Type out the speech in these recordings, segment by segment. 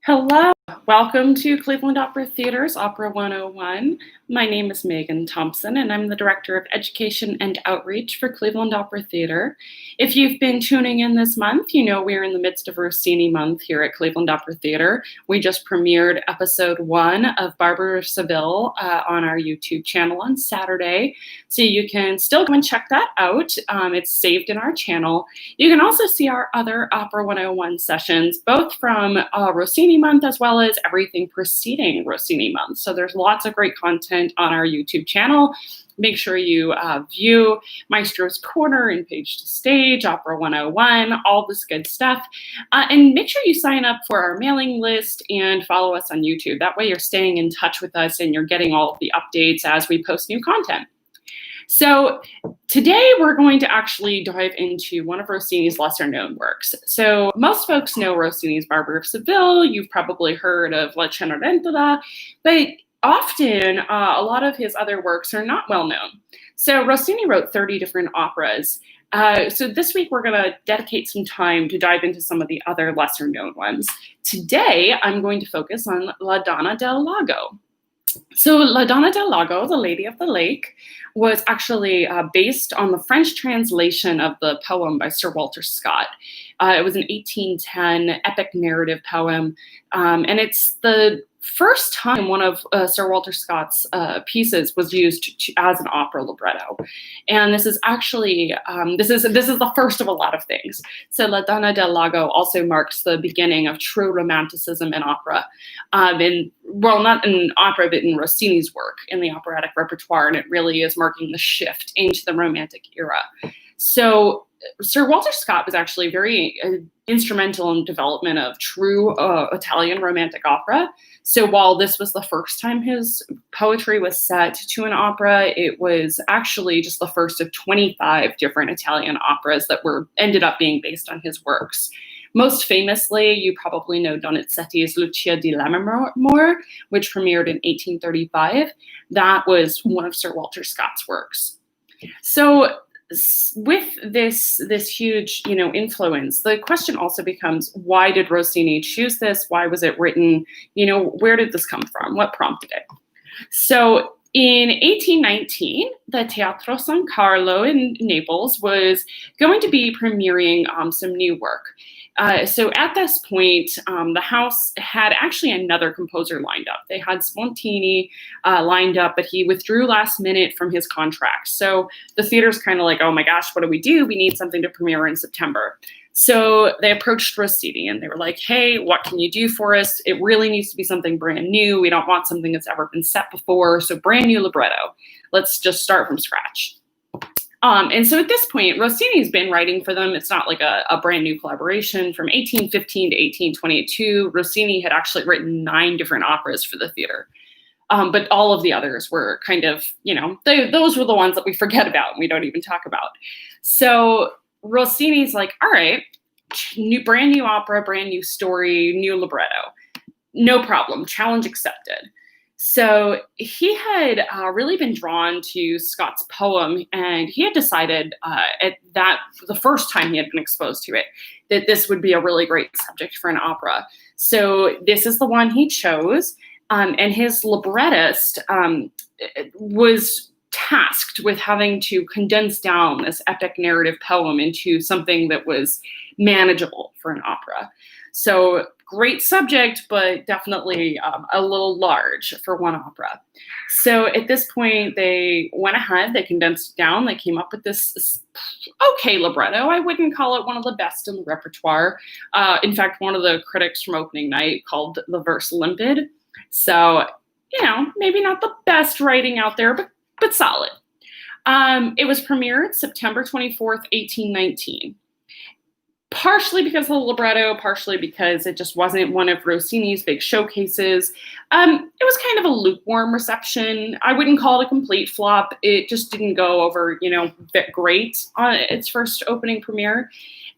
Hello, welcome to Cleveland Opera Theater's Opera 101. My name is Megan Thompson, and I'm the Director of Education and Outreach for Cleveland Opera Theater. If you've been tuning in this month, you know we're in the midst of Rossini month here at Cleveland Opera Theater. We just premiered episode 1 of Barber of Seville on our YouTube channel on Saturday, so you can still go and check that out. It's saved in our channel. You can also see our other Opera 101 sessions, both from Rossini month as well as everything preceding Rossini month. So there's lots of great content on our YouTube channel. Make sure you view Maestro's Corner and Page to Stage, Opera 101, all this good stuff. And make sure you sign up for our mailing list and follow us on YouTube. That way you're staying in touch with us and you're getting all of the updates as we post new content. So today we're going to actually dive into one of Rossini's lesser known works. So most folks know Rossini's Barber of Seville. You've probably heard of La Cenerentola, but often a lot of his other works are not well known. So Rossini wrote 30 different operas. So this week we're going to dedicate some time to dive into some of the other lesser known ones. Today I'm going to focus on La Donna del Lago. So La Donna del Lago, the Lady of the Lake, was actually based on the French translation of the poem by Sir Walter Scott. It was an 1810 epic narrative poem, and it's the first time one of Sir Walter Scott's pieces was used as an opera libretto. And this is actually, this is the first of a lot of things. So La Donna del Lago also marks the beginning of true romanticism in opera. Well, not in opera, but in Rossini's work in the operatic repertoire. And it really is marking the shift into the Romantic era. So Sir Walter Scott was actually very instrumental in the development of true Italian Romantic opera. So while this was the first time his poetry was set to an opera, it was actually just the first of 25 different Italian operas that ended up being based on his works. Most famously, you probably know Donizetti's Lucia di Lammermoor, which premiered in 1835. That was one of Sir Walter Scott's works. So with this huge, influence, the question also becomes, why did Rossini choose this? Why was it written? Where did this come from? What prompted it? So in 1819, the Teatro San Carlo in Naples was going to be premiering some new work. So at this point, the house had actually another composer lined up. They had Spontini lined up, but he withdrew last minute from his contract. So the theater's kind of like, oh my gosh, what do? We need something to premiere in September. So they approached Rossini and they were like, hey, what can you do for us? It really needs to be something brand new. We don't want something that's ever been set before. So brand new libretto. Let's just start from scratch. And so at this point, Rossini's been writing for them. It's not like a brand new collaboration. From 1815 to 1822, Rossini had actually written 9 different operas for the theater. But all of the others were kind of, those were the ones that we forget about and we don't even talk about. So Rossini's like, all right, brand new opera, brand new story, new libretto. No problem, challenge accepted. So he had really been drawn to Scott's poem, and he had decided the first time he had been exposed to it, that this would be a really great subject for an opera. So this is the one he chose, and his librettist was tasked with having to condense down this epic narrative poem into something that was manageable for an opera. So great subject, but definitely a little large for one opera. So at this point, they went ahead, they condensed it down, they came up with this okay libretto. I wouldn't call it one of the best in the repertoire. In fact, one of the critics from opening night called the verse limpid. So, maybe not the best writing out there, but solid. It was premiered September 24th, 1819. Partially because of the libretto, partially because it just wasn't one of Rossini's big showcases. It was kind of a lukewarm reception. I wouldn't call it a complete flop. It just didn't go over, great on its first opening premiere.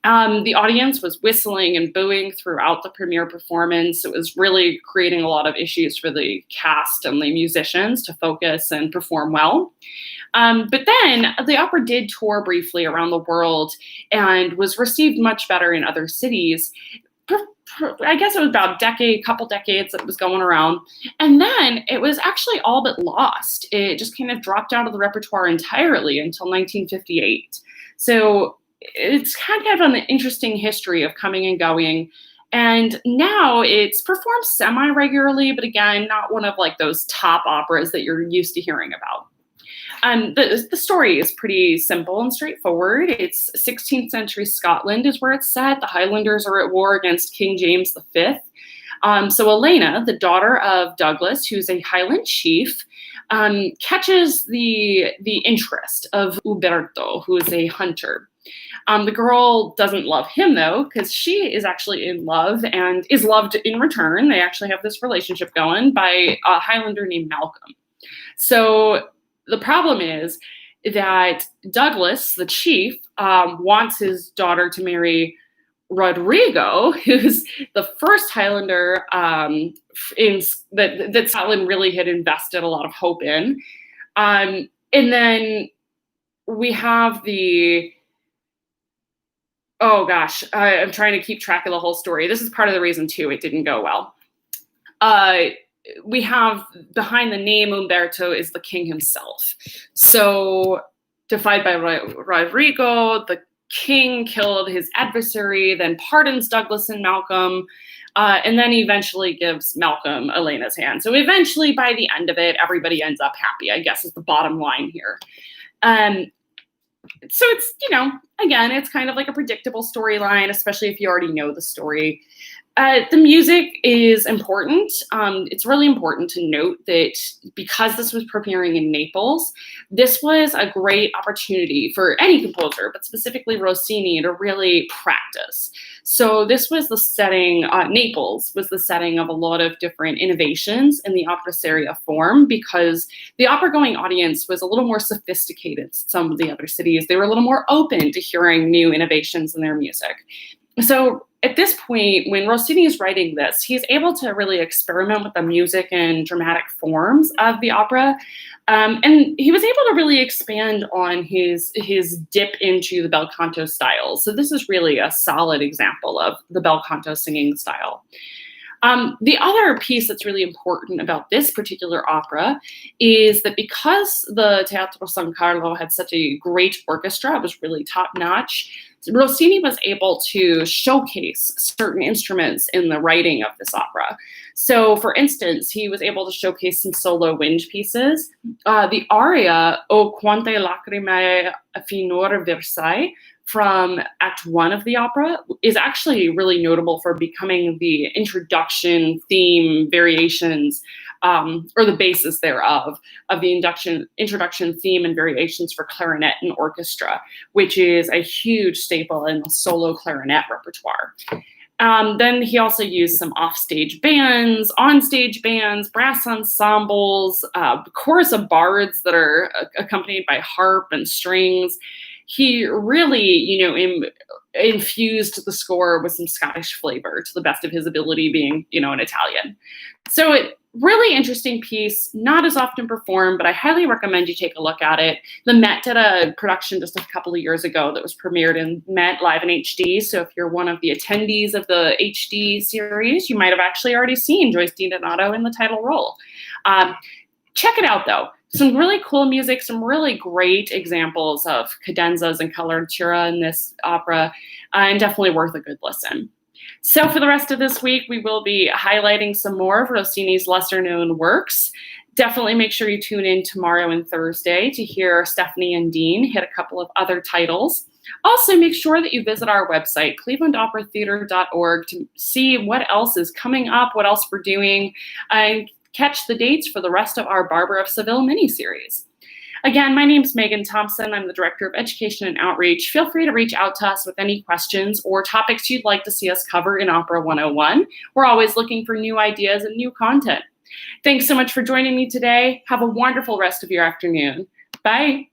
The audience was whistling and booing throughout the premiere performance. It was really creating a lot of issues for the cast and the musicians to focus and perform well. But then the opera did tour briefly around the world and was received much better in other cities. I guess it was about couple decades that it was going around. And then it was actually all but lost. It just kind of dropped out of the repertoire entirely until 1958. So it's kind of an interesting history of coming and going. And now it's performed semi-regularly, but again, not one of like those top operas that you're used to hearing about. The story is pretty simple and straightforward. It's 16th century Scotland is where it's set. The Highlanders are at war against King James V. So Elena, the daughter of Douglas, who's a Highland chief, catches the interest of Uberto, who is a hunter. The girl doesn't love him, though, because she is actually in love and is loved in return. They actually have this relationship going by a Highlander named Malcolm. So the problem is that Douglas, the chief, wants his daughter to marry Rodrigo, who's the first Highlander that Scotland really had invested a lot of hope in. And then we have I'm trying to keep track of the whole story. This is part of the reason, too, it didn't go well. We have behind the name Umberto is the king himself. So defied by Rodrigo, the king killed his adversary, then pardons Douglas and Malcolm, and then eventually gives Malcolm Elena's hand. So eventually, by the end of it, everybody ends up happy, I guess is the bottom line here. So it's, again, it's kind of like a predictable storyline, especially if you already know the story. The music is important. It's really important to note that because this was premiering in Naples, this was a great opportunity for any composer, but specifically Rossini, to really practice. So this was the setting, Naples was the setting of a lot of different innovations in the opera seria form, because the opera-going audience was a little more sophisticated than some of the other cities. They were a little more open to hearing new innovations in their music. So at this point, when Rossini is writing this, he's able to really experiment with the music and dramatic forms of the opera. And he was able to really expand on his dip into the bel canto style. So this is really a solid example of the bel canto singing style. The other piece that's really important about this particular opera is that because the Teatro San Carlo had such a great orchestra, it was really top-notch, Rossini was able to showcase certain instruments in the writing of this opera. So, for instance, he was able to showcase some solo wind pieces. The aria O quante lacrime finor versai from Act 1 of the opera is actually really notable for becoming the introduction theme variations, or the basis thereof, of the introduction theme and variations for clarinet and orchestra, which is a huge staple in the solo clarinet repertoire. Then he also used some offstage bands, onstage bands, brass ensembles, chorus of bards that are accompanied by harp and strings. He really, infused the score with some Scottish flavor to the best of his ability, being, an Italian. So really interesting piece, not as often performed, but I highly recommend you take a look at it. The Met did a production just a couple of years ago that was premiered in Met live in HD. So if you're one of the attendees of the HD series, you might have actually already seen Joyce DiDonato in the title role. Check it out, though. Some really cool music, some really great examples of cadenzas and coloratura in this opera, and definitely worth a good listen. So for the rest of this week, we will be highlighting some more of Rossini's lesser-known works. Definitely make sure you tune in tomorrow and Thursday to hear Stephanie and Dean hit a couple of other titles. Also, make sure that you visit our website, clevelandoperatheater.org, to see what else is coming up, what else we're doing, and catch the dates for the rest of our Barbara of Seville miniseries. Again, my name is Megan Thompson. I'm the Director of Education and Outreach. Feel free to reach out to us with any questions or topics you'd like to see us cover in Opera 101. We're always looking for new ideas and new content. Thanks so much for joining me today. Have a wonderful rest of your afternoon. Bye.